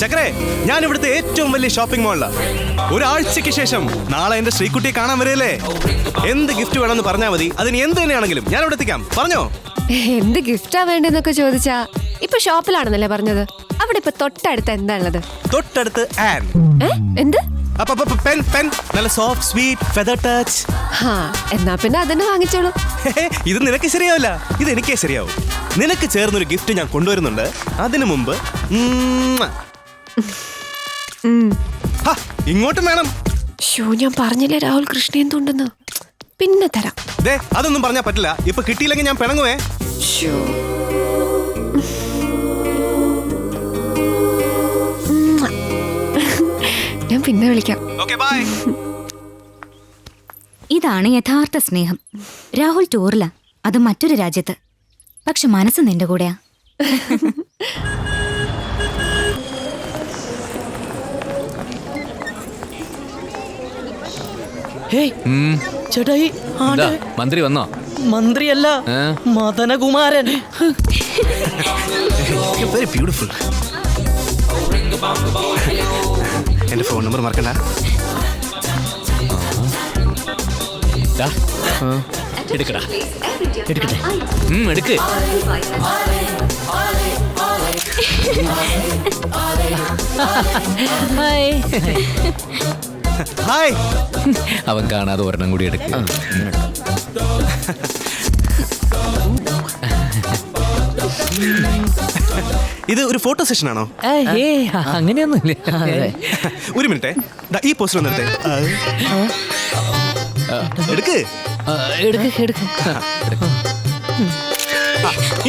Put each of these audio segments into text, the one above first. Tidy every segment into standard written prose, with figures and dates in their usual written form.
ചക്കരേ, ഞാൻ ഇവിടുത്തെ ഏറ്റവും വലിയ ഷോപ്പിംഗ് മാളിലാണ്. ഒരാഴ്ചക്ക് ശേഷം നാളെ എന്റെ ശ്രീകുട്ടിയെ കാണാൻ വരെയല്ലേ. എന്ത് ഗിഫ്റ്റ് വേണമെന്ന് പറഞ്ഞാൽ മതി. അതിന് എന്ത് തന്നെയാണെങ്കിലും ഞാൻ ഇവിടെ എത്തിക്കാം. പറഞ്ഞോ. എന്ത് ഗിഫ്റ്റാ വേണ്ടെന്നൊക്കെ ചോദിച്ചാ ഇപ്പൊ ഷോപ്പിലാണെന്നല്ലേ പറഞ്ഞത്. അവിടെ ഇപ്പൊ തൊട്ടടുത്ത് എന്താ ഉള്ളത്? തൊട്ടടുത്ത് ആൻ. എന്ത്? പെൻ പെൻ, നല്ല സോഫ്റ്റ് സ്വീറ്റ് ഫെദർ ടച്ച്. എന്നാ പിന്നെ അതന്നെ വാങ്ങിച്ചോളൂ. ഇത് നിനക്ക് ശരിയാവില്ല, ഇത് എനിക്കേ ശരിയാവും. നിനക്ക് ചേർന്നൊരു ഗിഫ്റ്റ് ഞാൻ കൊണ്ടുവരുന്നുണ്ട്. അതിനു മുമ്പ് ഇങ്ങോട്ടും വേണം. ഞാൻ പറഞ്ഞില്ലേ രാഹുൽ കൃഷ്ണേന്തുണ്ടെന്ന്. പിന്നെ തരാം. അതൊന്നും പറഞ്ഞാ പറ്റില്ല. ഇപ്പൊ കിട്ടിയില്ലെങ്കിൽ ഞാൻ പിണങ്ങുവേ. ഞാൻ പിന്നെ വിളിക്കാം. ഇതാണ് യഥാർത്ഥ സ്നേഹം. രാഹുൽ ടൂറില, അത് മറ്റൊരു രാജ്യത്ത്. പക്ഷെ മനസ്സ് നിന്റെ കൂടെയാ. ചേട്ടായി, മന്ത്രി വന്നോ? മന്ത്രിയല്ല, മദനകുമാരൻ. Very beautiful. എന്റെ ഫോൺ നമ്പർ മറക്കണ്ട. എടുക്കടാ, എടുക്കട്ടെ. എടുക്ക്. ഹായ്. അവൻ കാണാതെ ഒരെണ്ണം കൂടി എടുക്ക. ഇത് ഒരു ഫോട്ടോ സെഷൻ ആണോ? അങ്ങനെയൊന്നുമില്ല. ഒരു മിനിറ്റ്, ഈ പോസ്റ്റർ ഒന്ന് എടുത്തേ. എടുക്ക്.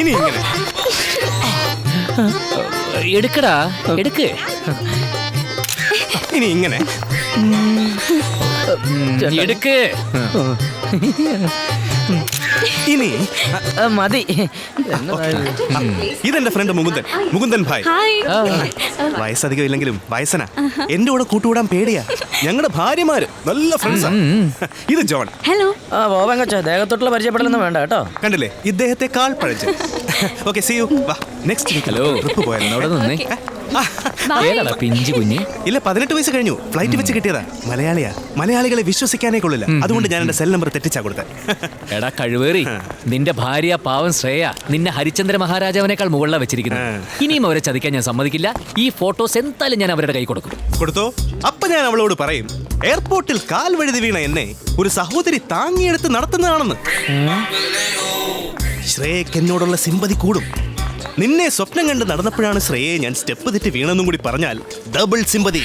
ഇനി ഇങ്ങനെ എടുക്കടാ, എടുക്ക്. ഇനി ഇങ്ങനെ എടുക്ക്. ഇനി മതി. ഇതെന്റെ ഫ്രണ്ട് മുകുന്ദൻ, മുകുന്ദൻ ഭായ്. വയസ്സധികം ഇല്ലെങ്കിലും വയസ്സനാ. എന്റെ കൂടെ കൂട്ടുകൂടാൻ പേടിയാ. ഞങ്ങളുടെ ഭാര്യമാര് നല്ല ഫ്രണ്ട്സാ. ഇത് ജോൺ. ഹലോ. പോവാങ്കച്ച, ദേഹത്തോട്ടുള്ള പരിചയപ്പെടലൊന്നും വേണ്ട കേട്ടോ. കണ്ടില്ലേ, ഇദ്ദേഹത്തെക്കാൾ പഴച്ച്. Okay, see you. വാ, നെക്സ്റ്റ്. ഹലോ. ട്രിപ്പ് പോയാലോ? അവിടെ നിന്നേ. ഏതാടാ പിഞ്ചു കുഞ്ഞ്? ഇല്ല, 18 വയസ്സ് കഴിഞ്ഞു. ഫ്ലൈറ്റ് വെച്ച് കിട്ടിയതാ. മലയാളിയാ. മലയാളികളെ വിശ്വസിക്കാനേ കൊള്ളില്ല. അതുകൊണ്ട് ഞാൻ എന്റെ സെൽ നമ്പർ തെറ്റിച്ചാ കൊടുത്തത്. എടാ കഴിവേറി, നിന്റെ ഭാര്യ പാവം ശ്രേയ നിന്നെ ഹരിചന്ദ്ര മഹാരാജാവിനേക്കാൾ മുകളിലാണ് വെച്ചിരിക്കുന്നത്. ഇനിയും അവരെ ചതിക്കാൻ ഞാൻ സമ്മതിക്കില്ല. ഈ ഫോട്ടോസ് എന്തായാലും ഞാൻ അവരുടെ കൈ കൊടുക്കും. കൊടുത്തോ? അപ്പൊ ഞാൻ അവളോട് പറയും, എയർപോർട്ടിൽ കാൽ വഴുതി വീണ എന്നെ ഒരു സഹോദരി താങ്ങിയെടുത്ത് നടത്തുന്നതാണെന്ന്. ശ്രേയക്ക് എന്നോടുള്ള സിമ്പതി കൂടും. നിന്നെ സ്വപ്നം കണ്ട് നടന്നപ്പോഴാണ് ശ്രേയെ ഞാൻ സ്റ്റെപ്പ് തെറ്റി വീണെന്നും കൂടി പറഞ്ഞാൽ ഡബിൾ സിമ്പതി.